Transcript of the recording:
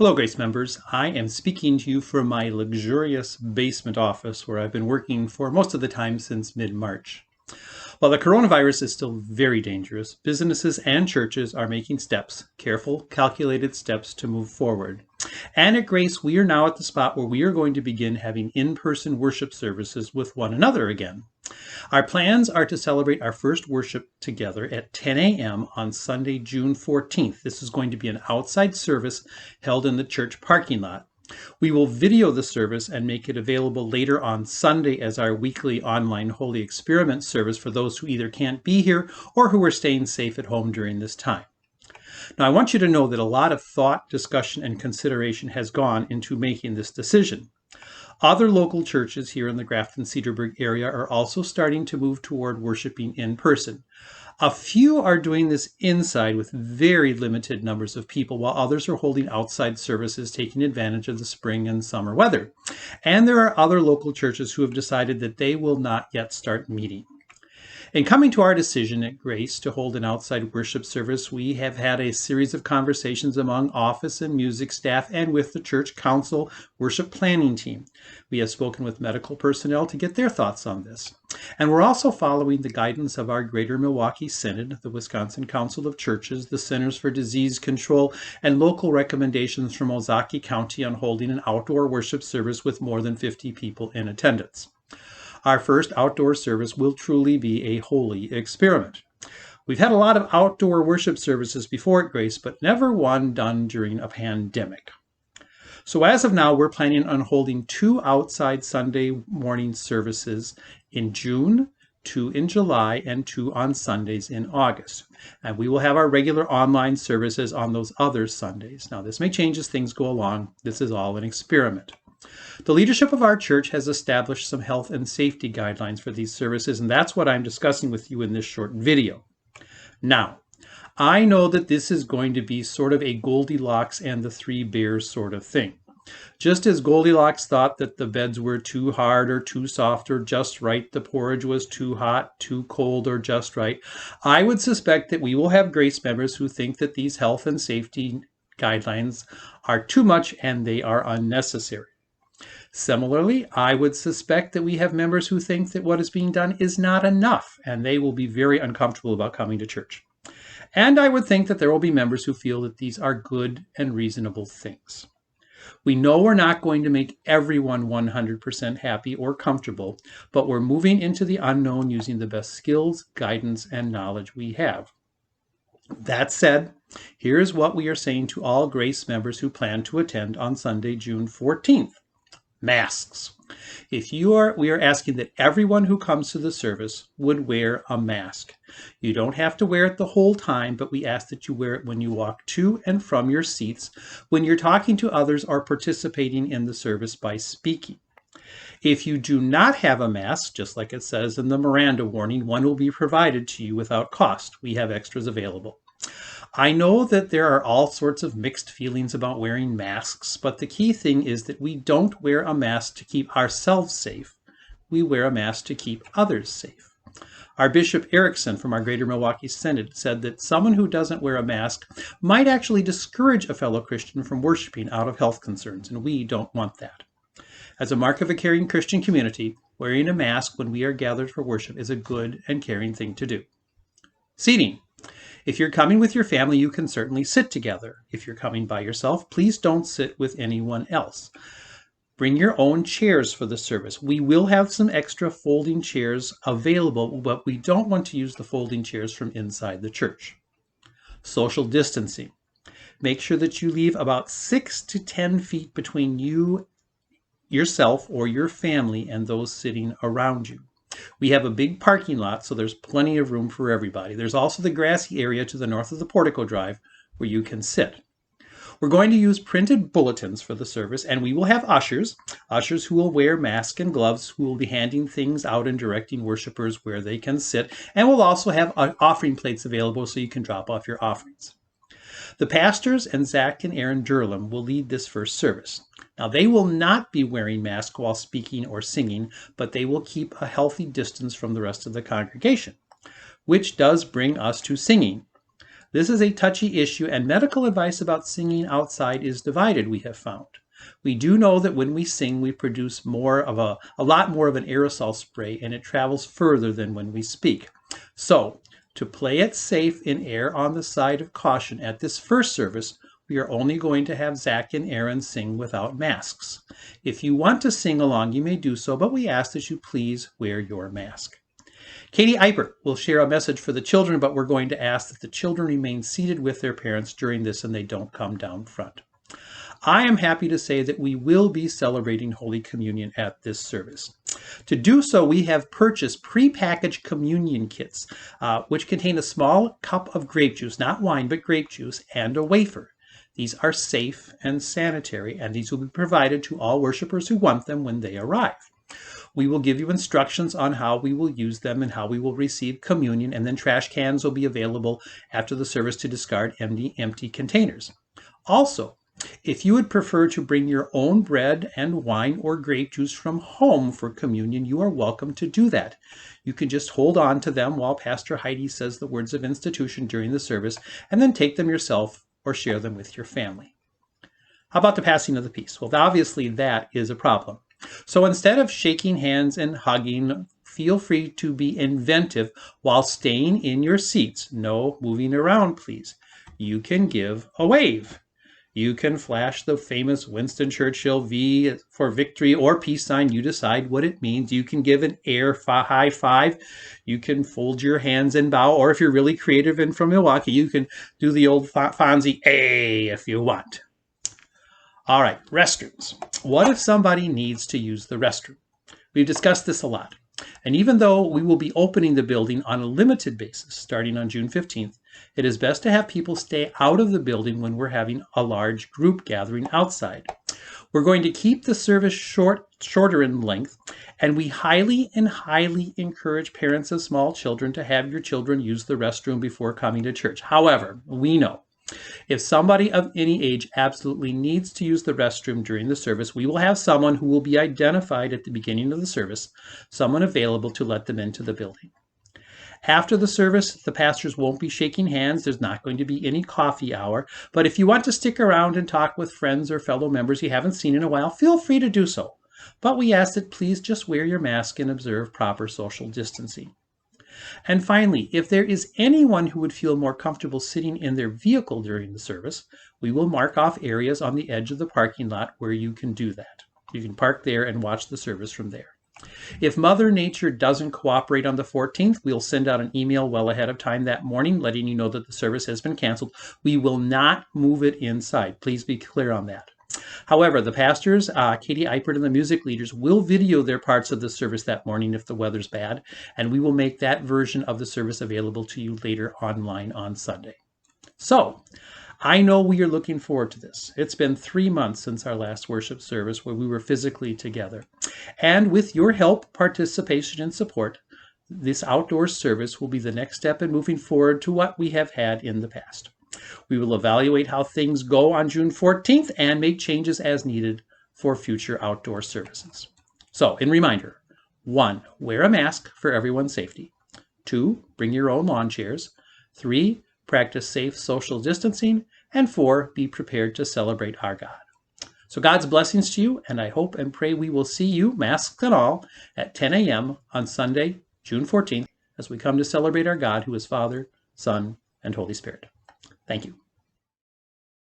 Hello, Grace members. I am speaking to you from my luxurious basement office where I've been working for most of the time since mid-March. While the coronavirus is still very dangerous, businesses and churches are making steps, careful, calculated steps to move forward. And at Grace, we are now at the spot where we are going to begin having in-person worship services with one another again. Our plans are to celebrate our first worship together at 10 a.m. on Sunday, June 14th. This is going to be an outside service held in the church parking lot. We will video the service and make it available later on Sunday as our weekly online Holy Experiment service for those who either can't be here or who are staying safe at home during this time. Now, I want you to know that a lot of thought, discussion, and consideration has gone into making this decision. Other local churches here in the Grafton-Cedarburg area are also starting to move toward worshiping in person. A few are doing this inside with very limited numbers of people, while others are holding outside services, taking advantage of the spring and summer weather. And there are other local churches who have decided that they will not yet start meeting. In coming to our decision at Grace to hold an outside worship service, we have had a series of conversations among office and music staff and with the church council worship planning team. We have spoken with medical personnel to get their thoughts on this. And we're also following the guidance of our Greater Milwaukee Synod, the Wisconsin Council of Churches, the Centers for Disease Control, and local recommendations from Ozaukee County on holding an outdoor worship service with more than 50 people in attendance. Our first outdoor service will truly be a holy experiment. We've had a lot of outdoor worship services before at Grace, but never one done during a pandemic. So as of now, we're planning on holding 2 outside Sunday morning services in June, 2 in July, and 2 on Sundays in August. And we will have our regular online services on those other Sundays. Now, this may change as things go along. This is all an experiment. The leadership of our church has established some health and safety guidelines for these services, and that's what I'm discussing with you in this short video. Now, I know that this is going to be sort of a Goldilocks and the Three Bears sort of thing. Just as Goldilocks thought that the beds were too hard or too soft or just right, the porridge was too hot, too cold, or just right, I would suspect that we will have Grace members who think that these health and safety guidelines are too much and they are unnecessary. Similarly, I would suspect that we have members who think that what is being done is not enough, and they will be very uncomfortable about coming to church. And I would think that there will be members who feel that these are good and reasonable things. We know we're not going to make everyone 100% happy or comfortable, but we're moving into the unknown using the best skills, guidance, and knowledge we have. That said, here's what we are saying to all Grace members who plan to attend on Sunday, June 14th. Masks. We are asking that everyone who comes to the service would wear a mask. You don't have to wear it the whole time, but we ask that you wear it when you walk to and from your seats, when you're talking to others or participating in the service by speaking. If you do not have a mask, just like it says in the Miranda warning, one will be provided to you without cost. We have extras available. I know that there are all sorts of mixed feelings about wearing masks, but the key thing is that we don't wear a mask to keep ourselves safe. We wear a mask to keep others safe. Our Bishop Erickson from our Greater Milwaukee Synod said that someone who doesn't wear a mask might actually discourage a fellow Christian from worshiping out of health concerns, and we don't want that. As a mark of a caring Christian community, wearing a mask when we are gathered for worship is a good and caring thing to do. Seating. If you're coming with your family, you can certainly sit together. If you're coming by yourself, please don't sit with anyone else. Bring your own chairs for the service. We will have some extra folding chairs available, but we don't want to use the folding chairs from inside the church. Social distancing. Make sure that you leave about 6 to 10 feet between yourself or your family and those sitting around you. We have a big parking lot, so there's plenty of room for everybody. There's also the grassy area to the north of the portico drive where you can sit. We're going to use printed bulletins for the service, and we will have ushers who will wear masks and gloves, who will be handing things out and directing worshipers where they can sit, and we'll also have offering plates available so you can drop off your offerings. The pastors and Zach and Aaron Durlam will lead this first service. Now, they will not be wearing masks while speaking or singing, but they will keep a healthy distance from the rest of the congregation, which does bring us to singing. This is a touchy issue, and medical advice about singing outside is divided, we have found. We do know that when we sing, we produce a lot more of an aerosol spray, and it travels further than when we speak. So, to play it safe and err on the side of caution at this first service, we are only going to have Zach and Aaron sing without masks. If you want to sing along, you may do so, but we ask that you please wear your mask. Katie Eipert will share a message for the children, but we're going to ask that the children remain seated with their parents during this and they don't come down front. I am happy to say that we will be celebrating Holy Communion at this service. To do so, we have purchased pre-packaged communion kits, which contain a small cup of grape juice, not wine, but grape juice, and a wafer. These are safe and sanitary, and these will be provided to all worshipers who want them when they arrive. We will give you instructions on how we will use them and how we will receive communion, and then trash cans will be available after the service to discard empty containers. Also, if you would prefer to bring your own bread and wine or grape juice from home for communion, you are welcome to do that. You can just hold on to them while Pastor Heidi says the words of institution during the service, and then take them yourself or share them with your family. How about the passing of the peace? Well, obviously that is a problem. So instead of shaking hands and hugging, feel free to be inventive while staying in your seats. No moving around, please. You can give a wave. You can flash the famous Winston Churchill V for victory or peace sign. You decide what it means. You can give an air high five. You can fold your hands and bow. Or if you're really creative and from Milwaukee, you can do the old Fonzie A if you want. All right, restrooms. What if somebody needs to use the restroom? We've discussed this a lot. And even though we will be opening the building on a limited basis starting on June 15th, it is best to have people stay out of the building when we're having a large group gathering outside. We're going to keep the service shorter in length, and we highly encourage parents of small children to have your children use the restroom before coming to church. However, we know if somebody of any age absolutely needs to use the restroom during the service, we will have someone who will be identified at the beginning of the service, someone available to let them into the building. After the service, the pastors won't be shaking hands. There's not going to be any coffee hour. But if you want to stick around and talk with friends or fellow members you haven't seen in a while, feel free to do so. But we ask that please just wear your mask and observe proper social distancing. And finally, if there is anyone who would feel more comfortable sitting in their vehicle during the service, we will mark off areas on the edge of the parking lot where you can do that. You can park there and watch the service from there. If Mother Nature doesn't cooperate on the 14th, we'll send out an email well ahead of time that morning letting you know that the service has been canceled. We will not move it inside. Please be clear on that. However, the pastors, Katie Eipert and the music leaders will video their parts of the service that morning if the weather's bad, and we will make that version of the service available to you later online on Sunday. So, I know we are looking forward to this. It's been 3 months since our last worship service where we were physically together. And with your help, participation, and support, this outdoor service will be the next step in moving forward to what we have had in the past. We will evaluate how things go on June 14th and make changes as needed for future outdoor services. So, in reminder, 1, wear a mask for everyone's safety. 2, bring your own lawn chairs. 3, practice safe social distancing. And 4, be prepared to celebrate our God. So God's blessings to you, and I hope and pray we will see you, masks and all, at 10 a.m. on Sunday, June 14th, as we come to celebrate our God, who is Father, Son, and Holy Spirit. Thank you.